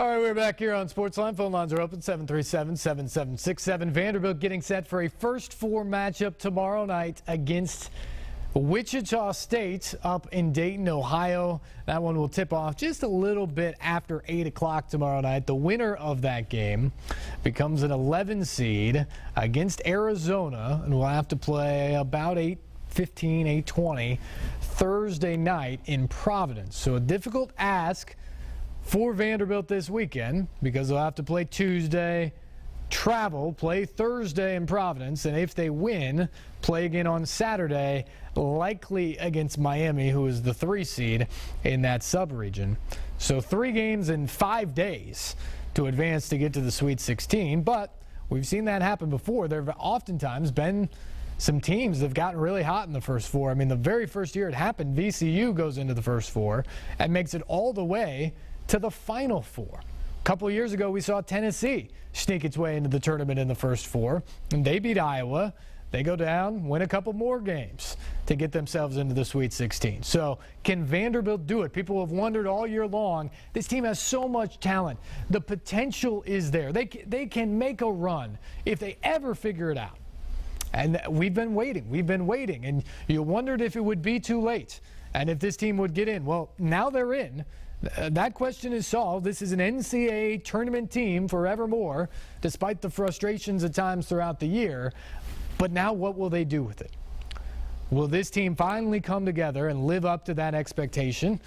All right, we're back here on SportsLine. Phone lines are open, 737-7767. Vanderbilt getting set for a first four matchup tomorrow night against Wichita State up in Dayton, Ohio. That one will tip off just a little bit after 8 o'clock tomorrow night. The winner of that game becomes an 11 seed against Arizona, and will have to play about 8:15, 8:20 Thursday night in Providence. So a difficult ask for Vanderbilt this weekend because they'll have to play Tuesday, travel, play Thursday in Providence, and if they win, play again on Saturday, likely against Miami, who is the 3 seed in that sub-region. So 3 games in 5 days to advance to get to the Sweet 16, but we've seen that happen before. There have oftentimes been some teams that have gotten really hot in the first 4. I mean, the very first year it happened, VCU goes into the first 4 and makes it all the way to the Final 4. A couple of years ago, we saw Tennessee sneak its way into the tournament in the first 4, and they beat Iowa. They go down, win a couple more games to get themselves into the Sweet 16. So can Vanderbilt do it? People have wondered all year long. This team has so much talent. The potential is there. They can make a run if they ever figure it out. And we've been waiting, and you wondered if it would be too late and if this team would get in. Well, now they're in. That question is solved. This is an NCAA tournament team forevermore, despite the frustrations at times throughout the year. But now what will they do with it? Will this team finally come together and live up to that expectation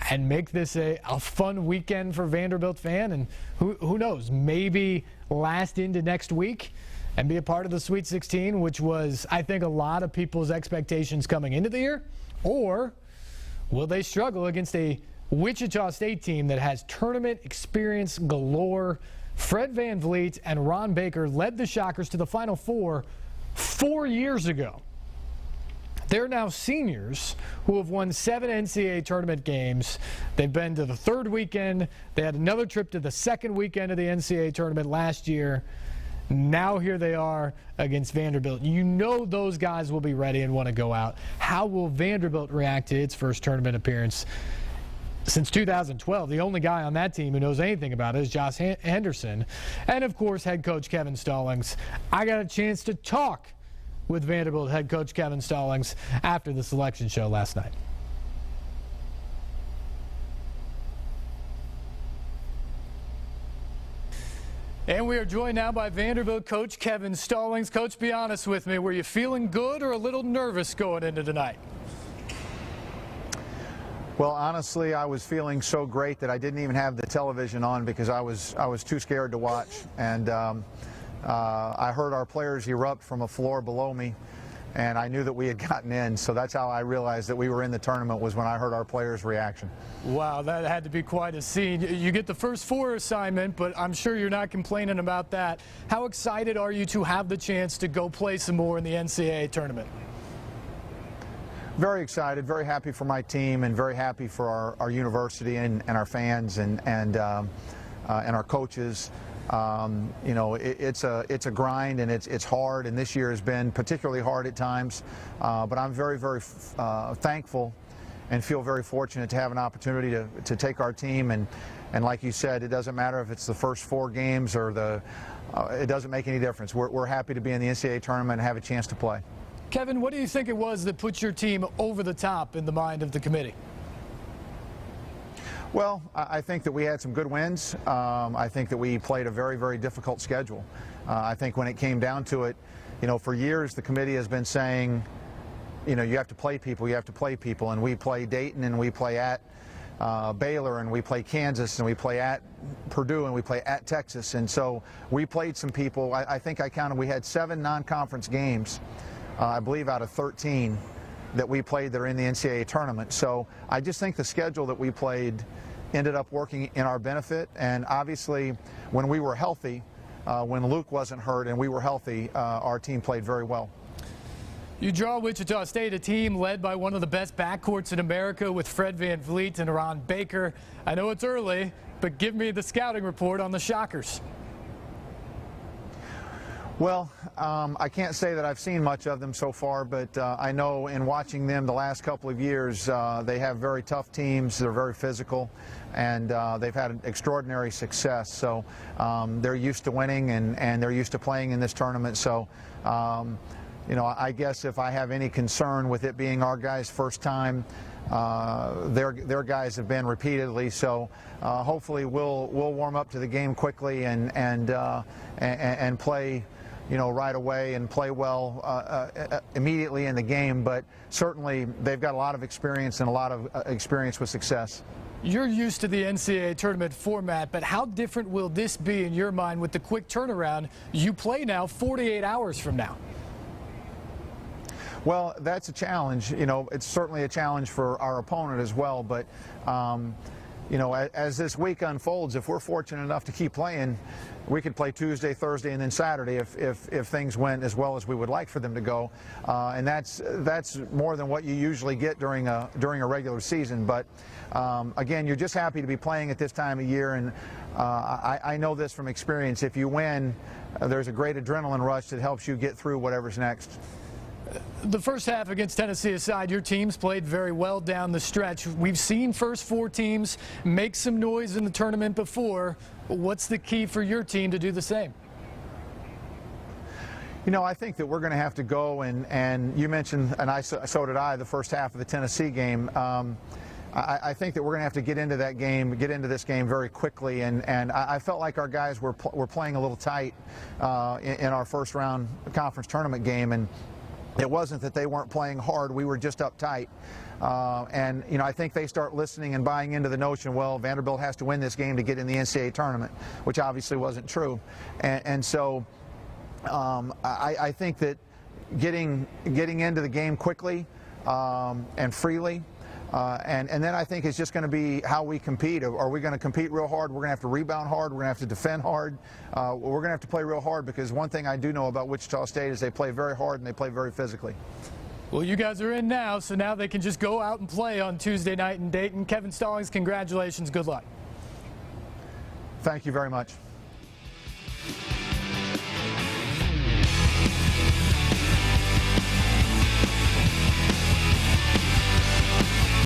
and make this a fun weekend for Vanderbilt fan? And who knows, maybe last into next week and be a part of the Sweet 16, which was, I think, a lot of people's expectations coming into the year? Or will they struggle against a Wichita State team that has tournament experience galore? Fred VanVleet and Ron Baker led the Shockers to the Final 4 years ago. They're now seniors who have won 7 NCAA tournament games. They've been to the 3rd weekend. They had another trip to the 2nd weekend of the NCAA tournament last year. Now here they are against Vanderbilt. You know those guys will be ready and want to go out. How will Vanderbilt react to its first tournament appearance since 2012? The only guy on that team who knows anything about it is Josh Henderson. And, of course, head coach Kevin Stallings. I got a chance to talk with Vanderbilt head coach Kevin Stallings after the selection show last night. And we are joined now by Vanderbilt coach Kevin Stallings. Coach, be honest with me. Were you feeling good or a little nervous going into tonight? Well, honestly, I was feeling so great that I didn't even have the television on because I was too scared to watch. And I heard our players erupt from a floor below me, and I knew that we had gotten in. So that's how I realized that we were in the tournament, was when I heard our players' reaction. Wow, that had to be quite a scene. You get the first 4 assignment, but I'm sure you're not complaining about that. How excited are you to have the chance to go play some more in the NCAA tournament? Very excited, very happy for my team, and very happy for our university and our fans and our coaches. You know, it's a grind, and it's hard, and this year has been particularly hard at times. But I'm very, very thankful and feel very fortunate to have an opportunity to take our team. And like you said, it doesn't matter if it's the first 4 games or it doesn't make any difference. We're happy to be in the NCAA tournament and have a chance to play. Kevin, what do you think it was that put your team over the top in the mind of the committee? Well, I think that we had some good wins. I think that we played a very, very difficult schedule. I think when it came down to it, you know, for years the committee has been saying, you know, you have to play people, and we play Dayton, and we play at Baylor, and we play Kansas, and we play at Purdue, and we play at Texas. And so we played some people. I think I counted, we had 7 non-conference games, I believe, out of 13 that we played that are in the NCAA tournament. So I just think the schedule that we played ended up working in our benefit. And obviously, when we were healthy, when Luke wasn't hurt and we were healthy, our team played very well. You draw Wichita State, a team led by one of the best backcourts in America with Fred VanVleet and Ron Baker. I know it's early, but give me the scouting report on the Shockers. Well, I can't say that I've seen much of them so far, but I know in watching them the last couple of years, they have very tough teams. They're very physical, and they've had extraordinary success. So they're used to winning, and they're used to playing in this tournament. So, you know, I guess if I have any concern with it being our guys' first time, their guys have been repeatedly. So hopefully we'll warm up to the game quickly and play, you know, right away and play well immediately in the game. But certainly they've got a lot of experience and a lot of experience with success. You're used to the NCAA tournament format, but how different will this be in your mind with the quick turnaround? You play now 48 hours from now. Well, that's a challenge. You know, it's certainly a challenge for our opponent as well. But, you know, as this week unfolds, if we're fortunate enough to keep playing, we could play Tuesday, Thursday, and then Saturday if things went as well as we would like for them to go. And that's more than what you usually get during a regular season. But again, you're just happy to be playing at this time of year. And I know this from experience. If you win, there's a great adrenaline rush that helps you get through whatever's next. The first half against Tennessee aside, your teams played very well down the stretch. We've seen first four teams make some noise in the tournament before. What's the key for your team to do the same? You know, I think that we're going to have to go and you mentioned, and so did I, the first half of the Tennessee game. I think that we're going to have to get into that game, get into this game very quickly, and I felt like our guys were playing a little tight in our first round conference tournament game, and it wasn't that they weren't playing hard, we were just uptight. And, you know, I think they start listening and buying into the notion, well, Vanderbilt has to win this game to get in the NCAA tournament, which obviously wasn't true. And so I think that getting into the game quickly and freely, and then I think it's just going to be how we compete. Are we going to compete real hard? We're going to have to rebound hard. We're going to have to defend hard. We're going to have to play real hard, because one thing I do know about Wichita State is they play very hard and they play very physically. Well, you guys are in now, so now they can just go out and play on Tuesday night in Dayton. Kevin Stallings, congratulations. Good luck. Thank you very much.